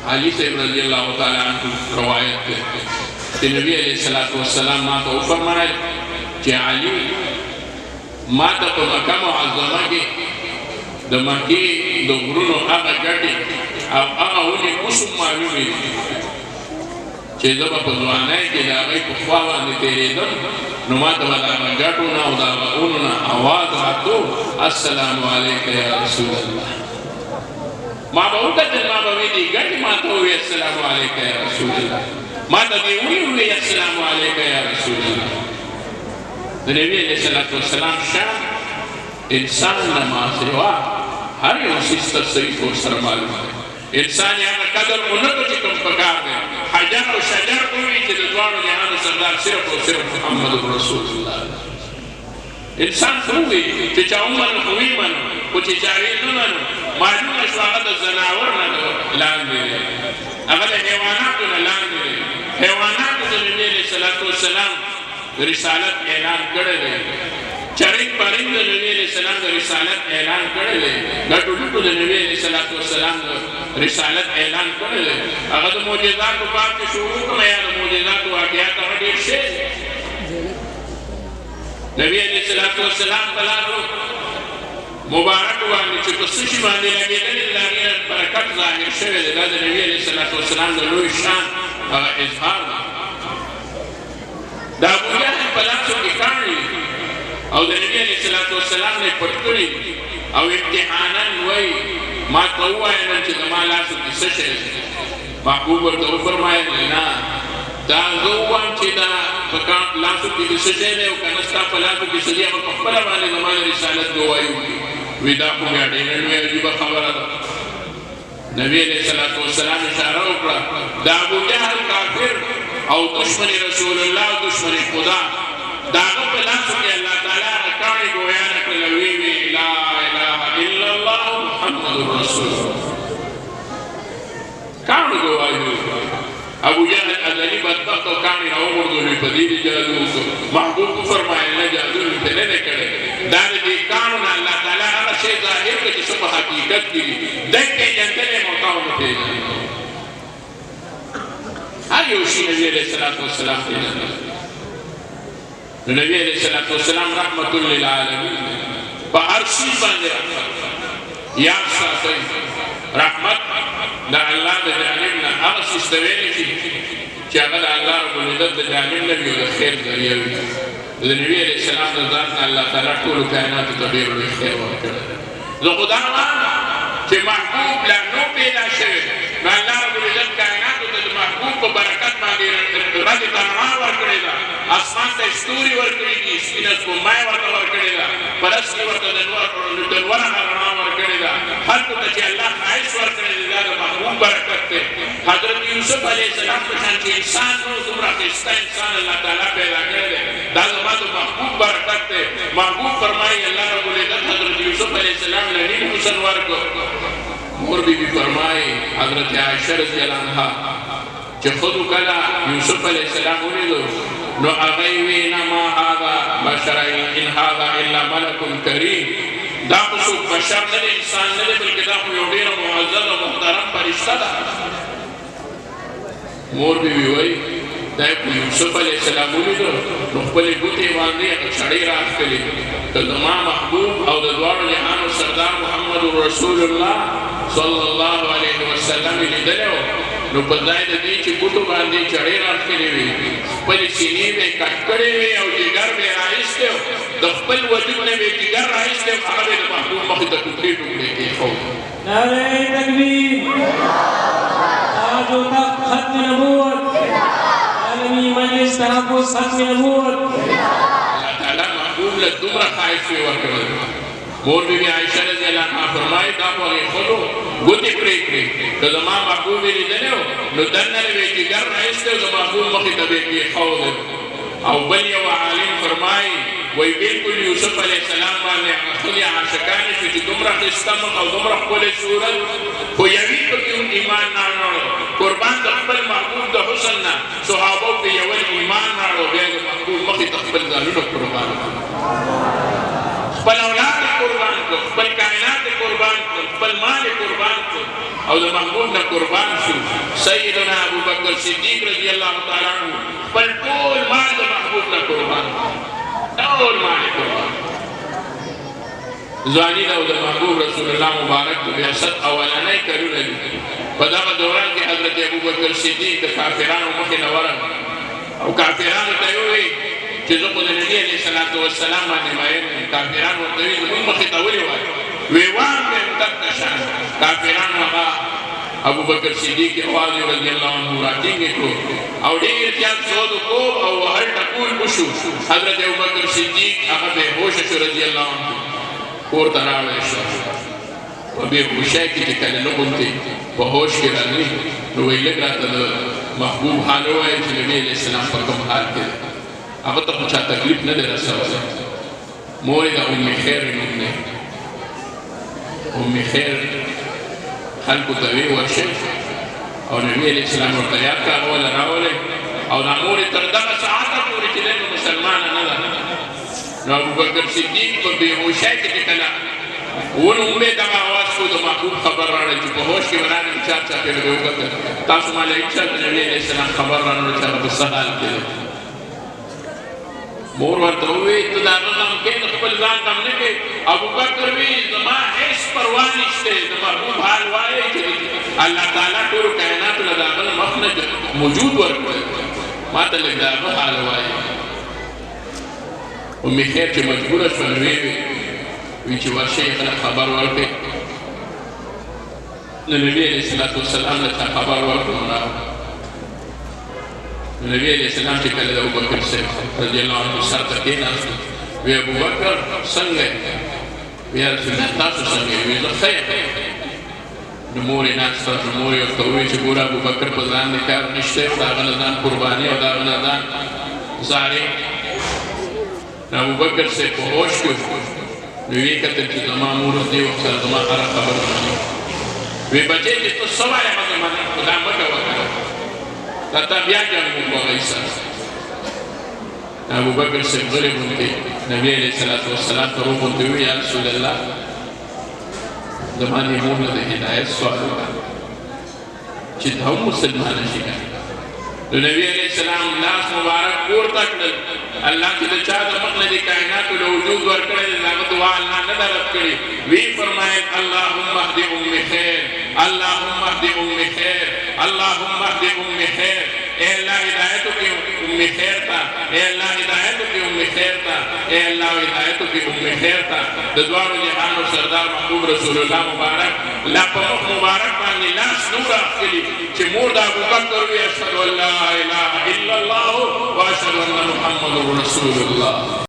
علی صاحب رضی اللہ تعالیٰ عنہ روایت کرتے کہ نبی علیہ السلام ما تو فرمائے کہ علی ما تا تو مکہ معظمہ کی دا مکی دا غرونو آغا گٹی او آغا ہونی قسم معلومی چه زبا پزوانای که دا غی پخواوانی تیری دم نو ما تا دا آغا گٹونا و دا آغا اونونا آواز راتو السلام علیکہ یا رسول اللہ ما با اوکتن ما با ویدی گٹی ما تا ہوئی السلام علیکہ یا رسول اللہ ما تا دی ہوئی السلام علیکہ یا رسول اللہ نبی علیہ السلام شاہ انسان نما سوا ہر یو سیستا صحیح کو سر معلوم ہے انسان یہاں قدر انتو چکم پکار دے حجر و شجر کوئی چی دوارو جہاں سردار صرف و صرف محمد رسول اللہ انسان خوبی چی چاہوں من خوبی منو چی چاہوی نمانو معلوم اشواغت الزناور نلو لان دے اگر حیواناتو نلان دے حیواناتو نبی علیہ السلام رسالت اعلان کرے دے چرک پرند نبی علیہ السلام رسالت اعلان کرے دے گٹو لٹو نبی علیہ السلام رسالت اعلان کرے دے اگر موجزات کو بات کے شروع کو میں یاد موجزات واقعات رڈیر سے نبی علیہ السلام تلارو مبارک وانی چکو سشی باندے لگے دن اللہ برکت ظاہر شوئے دے نبی علیہ السلام دلوی شان اظہار دا دا ابو جہل پلاسو کی کاری او دا نبی علیہ السلام نے پٹکلی او امتحاناً وی ما قوائے من چی دما لاسو کی سشے محبوب ورطا فرمائے لینا دا غوان چی دا لاسو کی سشے دے او کنستا پلاسو کی سجی اما پخبرہ والے زمان رسالت گوائی ہوئی ویدہ کو گیا دینن میں عجیبہ خبرہ دا نبی علیہ السلام اشارہ اکڑا دا ابو جہل کافر او دشمن رسول اللہ و دشمن خدا داغو پلاسو کہ اللہ تعالیٰ رکاڑی گویانا کلویوی لا الہ الا اللہ محمد رسول کانو گوائی ابو جہل ازلی بدبخت و کانی رو مردو لی پدید جادو محبوب کو فرمائے اللہ جادو لی پدید کرے دانے دی کانو نا اللہ تعالیٰ اگر شیع ظاہر کے جسو پا حقیقت کی دیکھ کے جنتنے موقعوں میں تیجا ہر یوشی نبی علیہ السلام تیجا نبی علیہ السلام رحمت للعالمین پا عرصی باندے رحمت یاد ساتھ رحمت دا اللہ دا جانبنا اغس استویلی کی اگر اللہ رب العزت دا جانبنا بھی دا خیر ذریعہ بھی دا نبی علیہ السلام دا ذاتنا اللہ تعالیٰ کولو کائنات تبیر و خیر وکر دا خدا مانا کہ محبوب لانو پیدا شوئے نا اللہ رب العزت کائنات دا محبوب کو برکت مانگی رد تنوان ورکڑے دا آسمان تا استوری ورکڑی دی سپینت کو مائے ورکا ورکڑے دا پرسکی ورکا دنورا نرمان ورکڑے دا ہر کو تچے اللہ خائش ورکڑے دا دا محبوب برکت تے حضرت یوسف علیہ السلام پشان کی انسان نو زمرہ خستہ انسان اللہ تعالیٰ پیدا کرے دے دا زمان تو محبوب برکت تے محبوب فرمائی اللہ رب العزت حضرت یوسف علیہ السلام لنین حسن ورکو مور بی بی فرمائی حضرت عائشہ رضی اللہ عنہ کہ خودو کلا یوسف علیہ السلام ہوئی دو نو اغیوینا ما هذا بشرائی ان هذا الا ملک کریم دا خصوص بشر ندے انسان ندے بلکہ دا خو یوڈیر معزز و محترم پرشتہ دا مور بی بی ہوئی دا یوسف علیہ السلام ہوئی دو نو خبلی گوٹے واندے چھڑی رات کلی تو دما محبوب او دوار جہان و سردار محمد رسول اللہ صلی اللہ علیہ وسلم لیدلے ہو نو پدائی دا دی چی گوٹو باندے چڑے رات کلی ہوئی پلی سینی میں کٹکڑے ہوئے او جگر میں رائستے ہو دخپل وجود نے میں جگر رائستے ہو اگر دا محبوب مخدہ ٹکڑے ٹکڑے کے خوف نعرہ تکبیر آج و تک ختم نبوت عالمی مجلس تحفظ ختم نبوت اللہ تعالیٰ محبوب لدمرہ خائف ہوئے ورکر مور بی بی عائشہ رضی اللہ عنہ فرمائی دا پوری خودو گوتی پریکری تو زمان محبوبی لیدنے ہو نو دننے وی جگر رئیستے ہو زمان محبوب مخی طبیقی خود او بلی و عالم فرمائی وی بالکل یوسف علیہ السلام والے خودی عاشقانی فی دمرہ خستمق او دمرہ قول صورت خو یوی تو کیوں ایمان نارنو قربان دخبل محبوب دا حسننا صحابوں پی یول ایمان نارو بیاد محبوب مخی تخبل دانو قربان خبل اولاد قربان کو بل کائنات قربان کو بل مال قربان کو او د محبوب نه قربان شو سیدنا ابو بکر صدیق رضی اللہ تعالی عنہ بل ټول مال د محبوب نه قربان ټول مال قربان ځواني او د محبوب رسول الله مبارک د بعثت اولنۍ کلونه دي په دغه دوران کې حضرت ابو بکر صدیق د کافرانو مخې نه ورغی او کافرانو ته یې وویل چې زه خو د نبي علیه الصلاة والسلام باندې ماین یم کافران ورته ویل زموږ مخې ته ولې وایي وی وان مې دغه شان کافران هغه ابو بکر صدیق آواز رضی اللہ عنہ راټینګ کړو او ډېر زیات سود وکړو او هر ټکول وشو حضرت ابو بکر صدیق هغه بې هوشه شو رضی الله عنه کور ته راوړی شو په بې هوشۍ کې چې کله نه غوندې په هوش کې راغلي نو ویل لږ راته د محبوب حال ووایه چې نبي علیه السلام په کوم حال کې دی هغه ته خو چا تکلیف نه دی رسولی مور یې د ام خیر نوم دی ام خیر خلکو ته وی ورشئ او نبي علیه السلام ورته یاد کړه هغه وله راولئ او دا مور یې تر دغه ساعته پورې چې دی نو مسلمانه نه ده نو ابوبکر صدیق په بېهوشۍ کې چې کله ونومې دغه اواز شو د محبوب خبر راغی چې په هوش کې به راغلم چا چاپېره به وکتل تاسو ما له هېچا د نبي علیه السلام خبر رانه چې هغه په څه حال کې دی مور ورته وویل ته د هغه غم کې د خپل ځان غم نه کوې ابوبکر وی زما هېڅ پروا نشته د محبوب حال وایي چې الله تعالی ټولو کائناتو له د هغه نه مخ نه موجود ورکړی ما ته لږ د هغه حال وایي ام خیر چې مجبوره شوه نو وی چې ورشئ خلک خبر ورکړئ نو نبي علیه الصلاة والسلام له چا خبر ورکړو نو راغله نبی علیہ السلام چې کله د ابوبکر صاحب رضی الله عنه سر ته کېناست وی ابوبکر څنګه یې وی یا رسول الله تاسو څنګه یې وی زه ښه یم نو مور یې ناسته نو مور یې ورته وویل چې ګوره ابوبکر په ځان دې کار نشته او د هغه نه ځان قرباني او د هغه نه ځان زارې نو ابوبکر صاحب په هوش کې نو ویې کتل چې زما مور اوس دې وخت سره زما هره خبره مني وی بچې چې ته څه وایې هغه منه خو دا مه کوه تا بیا جنگ وکړئ سره ابوبکر صاحب غلی غوندې نبي علیه الصلاة والسلام ته وغوندې وویل یا رسول الله زما دې مور نه د هدایت سوال وکړه چې ته هم مسلمانه شي نو نبي علیه السلام لاس مبارک پورته کړل الله چې د چا د مخ نه د کائناتو له وجود ورکړی دی د هغه دعا الله نه ده رد کړې وی فرمایل اللهم اهد ام خیر اللهم اهد ام خیر اللهم اهد ام خیر اے اللہ ہدایتوں کی ام خیر تھا اے اللہ ہدایتوں کی ام خیر تھا اے اللہ ہدایتوں کی ام خیر تھا دعا جہان و سردار محبوب رسول اللہ مبارک لا پمخ مبارک باندې لاس نور اخلي چې مور د ابوبکر وی اشهد ان لا اله الا الله واشهد ان محمد رسول الله